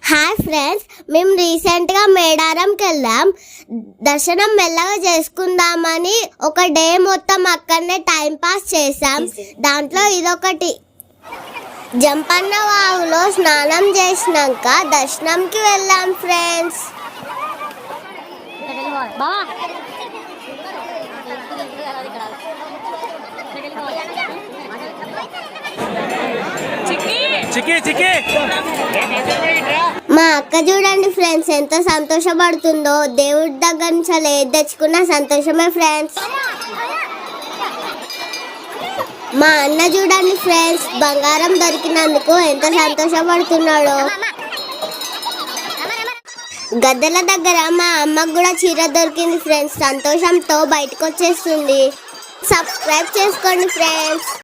Hi friends, మేము రీసెంట్గా మేడారంకి వెళ్ళాం. దర్శనం మెల్లగా చేసుకుందామని ఒక డే మొత్తం అక్కడనే టైం పాస్ చేసాం. దాంట్లో ఇదొకటి. జంపన్న వాగులో స్నానం చేసినాక దర్శనంకి వెళ్ళాం ఫ్రెండ్స్. మా అక్క చూడండి ఫ్రెండ్స్, ఎంత సంతోషపడుతుందో. దేవుడి దగ్గర నుంచి ఏది తెచ్చుకున్న సంతోషమే ఫ్రెండ్స్. మా అన్న చూడండి ఫ్రెండ్స్, బంగారం దొరికినందుకు ఎంత సంతోషపడుతున్నాడో. గద్దెల దగ్గర మా అమ్మకు కూడా చీర దొరికింది ఫ్రెండ్స్. సంతోషంతో బయటకు వచ్చేస్తుంది. సబ్స్క్రైబ్ చేసుకోండి ఫ్రెండ్స్.